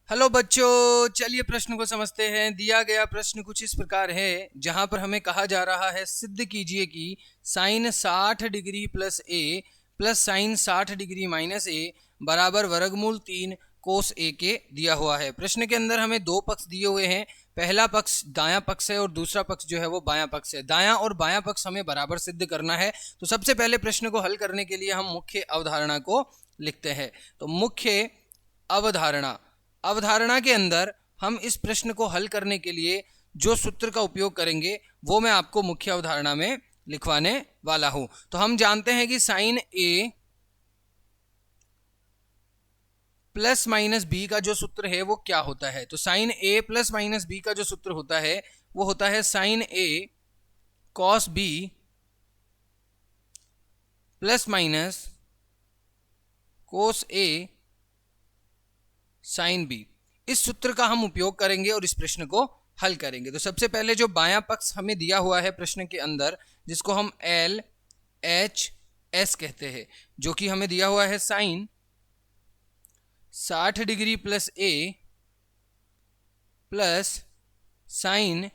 Hello बच्चों, चलिए प्रश्न को समझते हैं। दिया गया प्रश्न कुछ इस प्रकार है, जहां पर हमें कहा जा रहा है सिद्ध कीजिए कि साइन 60 डिग्री प्लस ए प्लस साइन 60 डिग्री माइनस ए बराबर वर्गमूल 3 कोस ए के दिया हुआ है। प्रश्न के अंदर हमें दो पक्ष दिए हुए हैं। पहला पक्ष दायां पक्ष है और दूसरा पक्ष जो है वो बायां पक्ष है। दायां और बायां पक्ष हमें बराबर सिद्ध करना है। तो सबसे पहले प्रश्न को हल करने के लिए हम मुख्य अवधारणा को लिखते हैं। तो मुख्य अवधारणा के अंदर हम इस प्रश्न को हल करने के लिए जो सूत्र का उपयोग करेंगे वो मैं आपको मुख्य अवधारणा में लिखवाने वाला हूं। तो हम जानते हैं कि sine A plus minus B का जो सूत्र है वो क्या होता है। तो sine A plus minus B का जो सूत्र होता है वो होता है sine A cos B plus minus cos A sine B. इस सूत्र का हम उपयोग करेंगे और इस प्रश्न को हल करेंगे। तो सबसे पहले जो बायां पक्ष हमें दिया हुआ है प्रश्न के अंदर, जिसको हम एल एच एस कहते हैं, जो कि हमें दिया हुआ है साइन 60 डिग्री प्लस ए प्लस साइन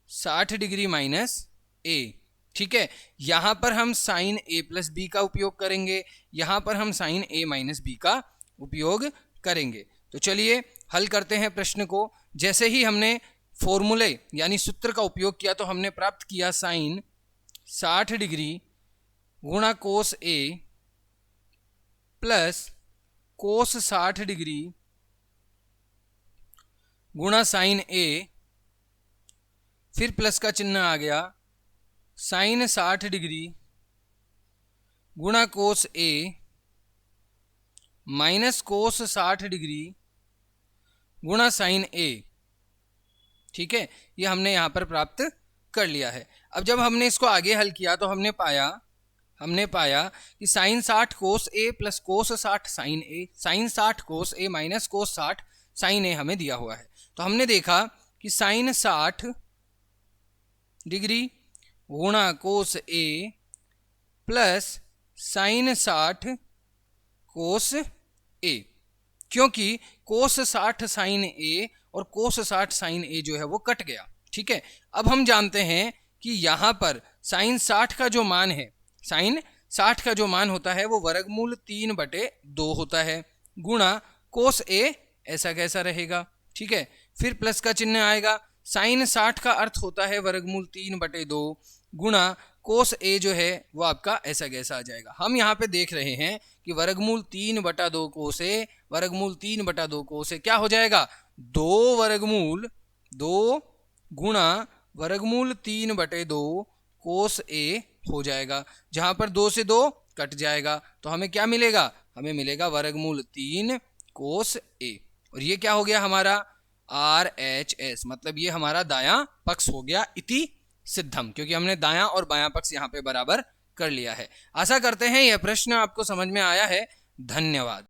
60 डिग्री माइनस ए। ठीक है, यहां पर हम साइन ए प्लस बी का उपयोग करेंगे, यहां पर हम साइन ए माइनस बी का उपयोग करेंगे। तो चलिए हल करते हैं प्रश्न को। जैसे ही हमने फॉर्मूले यानी सूत्र का उपयोग किया तो हमने प्राप्त किया साइन 60 डिग्री गुणा कोस ए प्लस कोस 60 डिग्री गुणा साइन ए, फिर प्लस का चिन्ह आ गया, साइन 60 डिग्री गुणा कोस ए माइनस कोस 60 डिग्री गुणा साइन ए। ठीक है, ये हमने यहां पर प्राप्त कर लिया है। अब जब हमने इसको आगे हल किया तो हमने पाया कि साइन 60 कोस ए प्लस कोस 60 साइन ए, साइन 60 कोस ए माइनस कोस 60 साइन ए हमें दिया हुआ है। तो हमने देखा कि साइन 60 डिग्री गुणा कोस ए प्लस साइन 60 कोस ए, क्योंकि कोस 60 साइन ए और कोस 60 साइन ए जो है वो कट गया। ठीक है, अब हम जानते हैं कि यहां पर साइन 60 का जो मान है, साइन 60 का जो मान होता है वो वर्गमूल 3/2 होता है, गुणा कोस ए ऐसा कैसा रहेगा। ठीक है, फिर प्लस का चिन्ह आएगा, साइन 60 का अर्थ होता है वर्गमूल 3/2 गुणा कोस ए जो है वो आपका ऐसा कैसा आ जाएगा। हम यहाँ पे देख रहे हैं कि वर्गमूल 3/2 कोस ए, वर्गमूल 3/2 कोस ए क्या हो जाएगा, 2 गुणा वर्गमूल 3/2 कोस ए हो जाएगा, जहां पर 2 से 2 कट जाएगा। तो हमें क्या मिलेगा, हमें मिलेगा वर्गमूल 3 कोस ए। और ये क्या हो गया हमारा आर एच एस, मतलब ये हमारा दायां पक्ष हो गया इति सिद्धम, क्योंकि हमने दायां और बायां पक्ष यहाँ पे बराबर कर लिया है। आशा करते हैं यह प्रश्न आपको समझ में आया है। धन्यवाद।